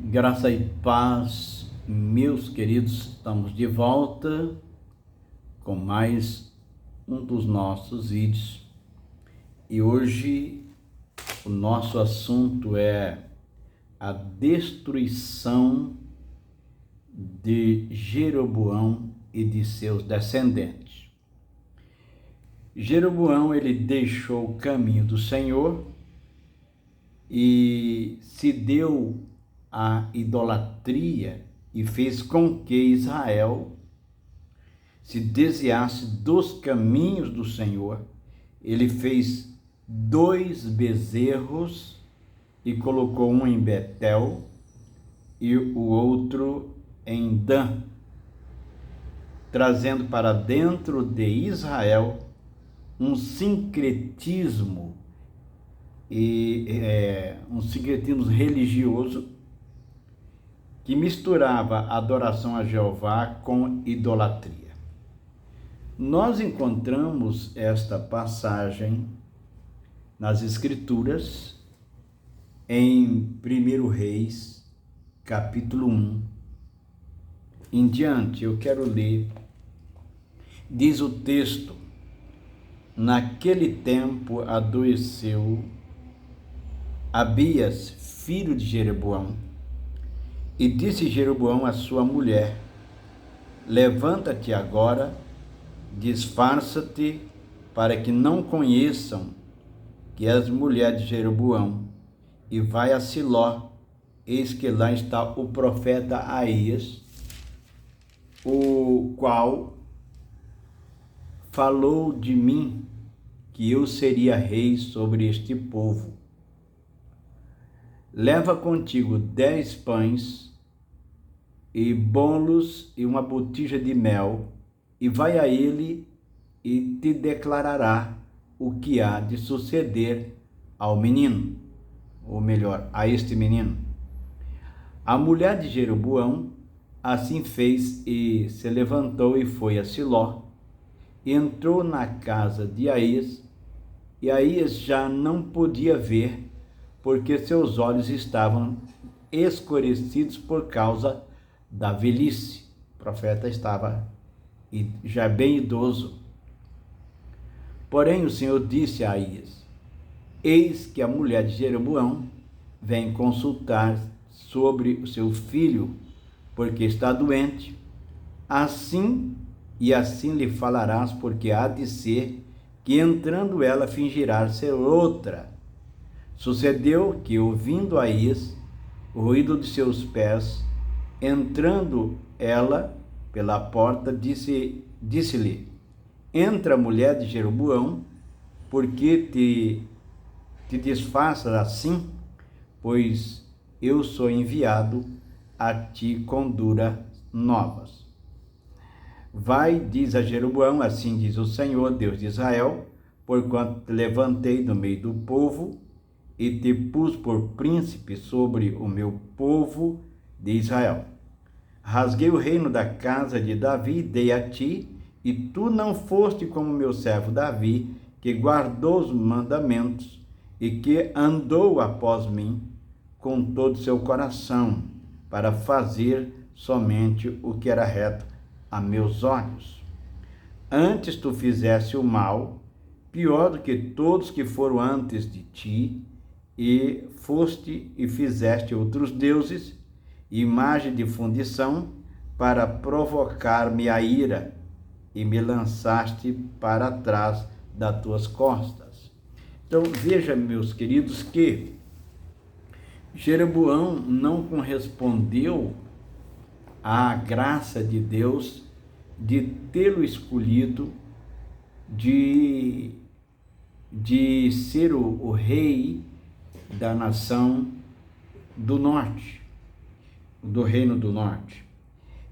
Graça e paz, meus queridos, estamos de volta com mais um dos nossos vídeos e hoje o nosso assunto é a destruição de Jeroboão e de seus descendentes. Jeroboão, ele deixou o caminho do Senhor e se deu à idolatria e fez com que Israel se desviasse dos caminhos do Senhor. Ele fez 2 bezerros e colocou um em Betel e o outro em Dan, trazendo para dentro de Israel um sincretismo religioso que misturava adoração a Jeová com idolatria. Nós encontramos esta passagem nas Escrituras em 1 Reis, capítulo 1 em diante. Eu quero ler. Diz o texto: naquele tempo adoeceu Abias, filho de Jeroboão, e disse Jeroboão à sua mulher: levanta-te agora, disfarça-te, para que não conheçam que és mulher de Jeroboão, e vai a Siló, eis que lá está o profeta Aías, o qual falou de mim que eu seria rei sobre este povo. Leva contigo 10 pães e bolos e uma botija de mel, e vai a ele e te declarará o que há de suceder ao menino, ou melhor, a este menino. A mulher de Jeroboão assim fez e se levantou e foi a Siló, e entrou na casa de Aías, e Aías já não podia ver, porque seus olhos estavam escurecidos por causa da velhice. O profeta estava já bem idoso. Porém o Senhor disse a Aías: eis que a mulher de Jeroboão vem consultar sobre o seu filho, porque está doente. Assim lhe falarás, porque há de ser que entrando ela fingirá ser outra. Sucedeu que, ouvindo Aías o ruído de seus pés, entrando ela pela porta, disse-lhe: entra, mulher de Jeroboão, porque te disfarças assim? Pois eu sou enviado a ti com duras novas. Vai, diz a Jeroboão: assim diz o Senhor, Deus de Israel, porquanto te levantei no meio do povo e te pus por príncipe sobre o meu povo de Israel. Rasguei o reino da casa de Davi, dei a ti, e tu não foste como meu servo Davi, que guardou os mandamentos e que andou após mim com todo o seu coração, para fazer somente o que era reto a meus olhos. Antes tu fizeste o mal, pior do que todos que foram antes de ti, e foste e fizeste outros deuses, imagem de fundição, para provocar-me a ira, e me lançaste para trás das tuas costas. Então veja, meus queridos, que Jeroboão não correspondeu à graça de Deus de tê-lo escolhido de ser o rei da nação do norte, do reino do norte.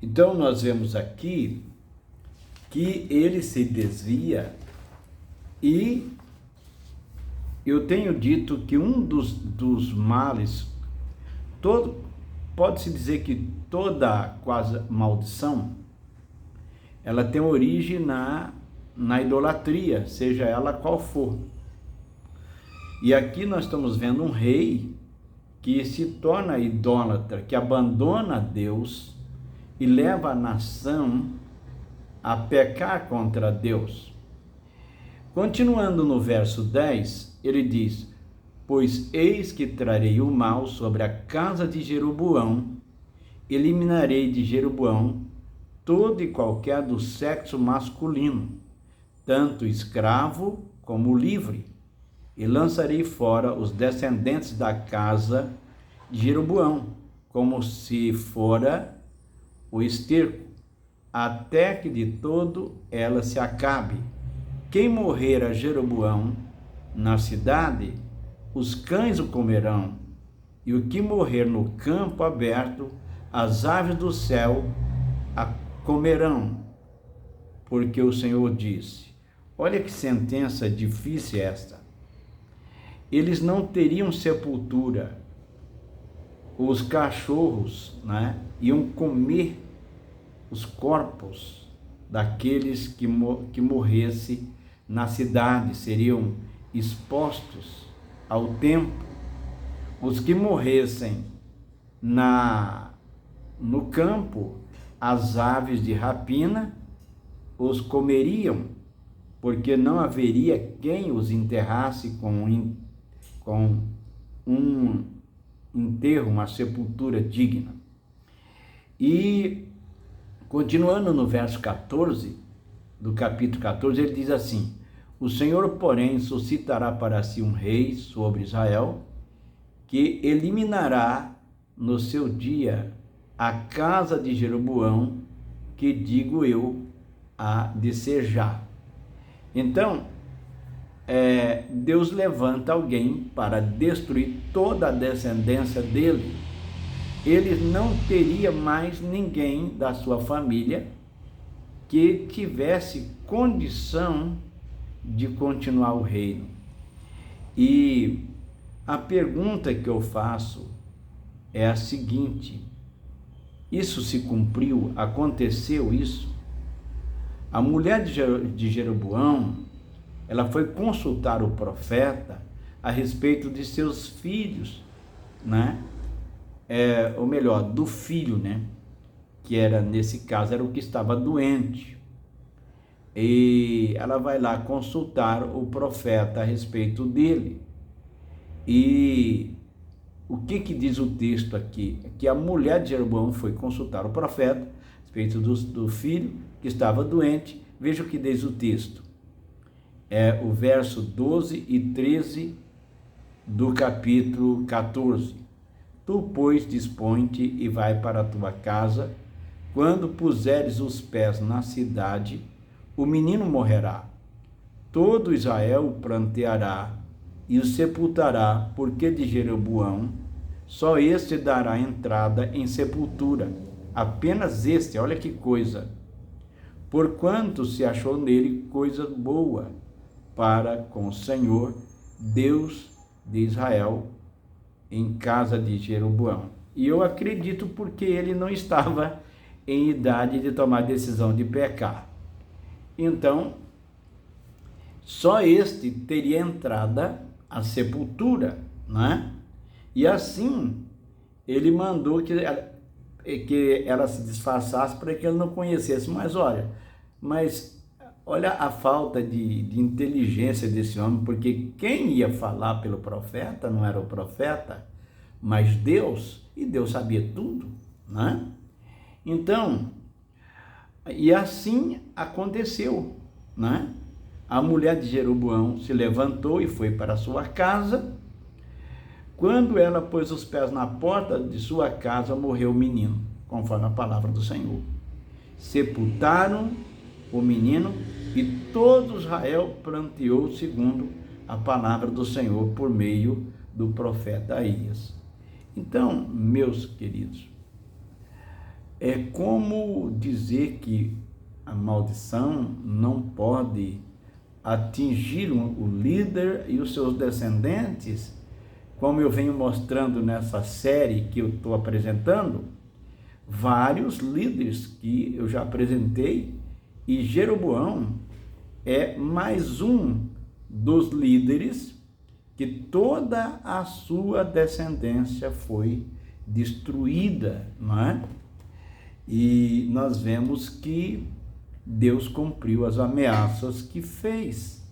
Então nós vemos aqui que ele se desvia, e eu tenho dito que um dos males, pode-se dizer que toda quase maldição, ela tem origem na idolatria, seja ela qual for. E aqui nós estamos vendo um rei que se torna idólatra, que abandona Deus e leva a nação a pecar contra Deus. Continuando no verso 10, ele diz: pois eis que trarei o mal sobre a casa de Jeroboão, eliminarei de Jeroboão todo e qualquer do sexo masculino, tanto escravo como livre, e lançarei fora os descendentes da casa de Jeroboão, como se fora o esterco, até que de todo ela se acabe. Quem morrer a Jeroboão na cidade, os cães o comerão, e o que morrer no campo aberto, as aves do céu a comerão, porque o Senhor disse. Olha que sentença difícil esta. Eles não teriam sepultura. Os cachorros, né, iam comer os corpos daqueles que morressem na cidade, seriam expostos ao tempo. Os que morressem no campo, as aves de rapina os comeriam, porque não haveria quem os enterrasse com um enterro, uma sepultura digna. E continuando no verso 14, do capítulo 14, ele diz assim: o Senhor, porém, suscitará para si um rei sobre Israel, que eliminará no seu dia a casa de Jeroboão, que digo eu, há de ser já. Então, Deus levanta alguém para destruir toda a descendência dele. Ele não teria mais ninguém da sua família que tivesse condição de continuar o reino. E a pergunta que eu faço é a seguinte: isso se cumpriu? Aconteceu isso? A mulher de Jeroboão, ela foi consultar o profeta a respeito de seus filhos, né? Ou melhor, do filho, né? Que era, nesse caso, era o que estava doente. E ela vai lá consultar o profeta a respeito dele. E o que diz o texto aqui? Que a mulher de Jeroboão foi consultar o profeta a respeito do filho que estava doente. Veja o que diz o texto. O verso 12 e 13 do capítulo 14. Tu, pois, dispõe-te e vai para a tua casa. Quando puseres os pés na cidade, o menino morrerá. Todo Israel o pranteará e o sepultará, porque de Jeroboão só este dará entrada em sepultura. Apenas este, olha que coisa. Porquanto se achou nele coisa boa para com o Senhor, Deus de Israel, em casa de Jeroboão. E eu acredito porque ele não estava em idade de tomar decisão de pecar. Então, só este teria entrada à sepultura, né? E assim, ele mandou que ela se disfarçasse para que ele não conhecesse. Mas olha a falta de inteligência desse homem, porque quem ia falar pelo profeta não era o profeta, mas Deus, e Deus sabia tudo, né? Então, e assim aconteceu, né? A mulher de Jeroboão se levantou e foi para sua casa. Quando ela pôs os pés na porta de sua casa, morreu o menino, conforme a palavra do Senhor. Sepultaram o menino e todo Israel pranteou segundo a palavra do Senhor por meio do profeta Aías. Então, meus queridos, é como dizer que a maldição não pode atingir o líder e os seus descendentes, como eu venho mostrando nessa série que eu estou apresentando, vários líderes que eu já apresentei, e Jeroboão é mais um dos líderes que toda a sua descendência foi destruída, não é? E nós vemos que Deus cumpriu as ameaças que fez.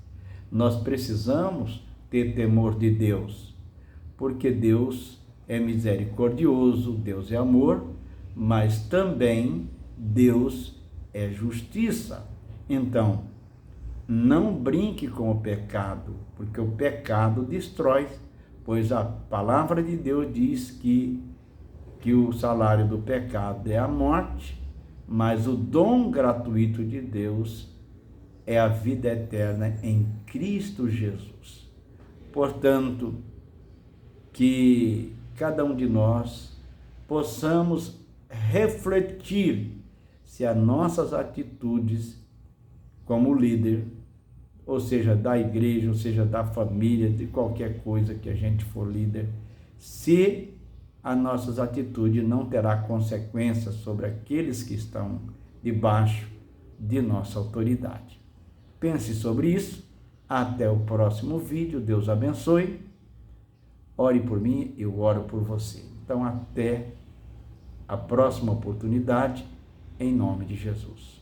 Nós precisamos ter temor de Deus, porque Deus é misericordioso, Deus é amor, mas também Deus é justiça. Então, não brinque com o pecado, porque o pecado destrói, pois a palavra de Deus diz que o salário do pecado é a morte, mas o dom gratuito de Deus é a vida eterna em Cristo Jesus. Portanto, que cada um de nós possamos refletir se as nossas atitudes como líder, ou seja, da igreja, ou seja, da família, de qualquer coisa que a gente for líder, se as nossas atitudes não terá consequências sobre aqueles que estão debaixo de nossa autoridade. Pense sobre isso. Até o próximo vídeo. Deus abençoe. Ore por mim, eu oro por você. Então, até a próxima oportunidade, em nome de Jesus.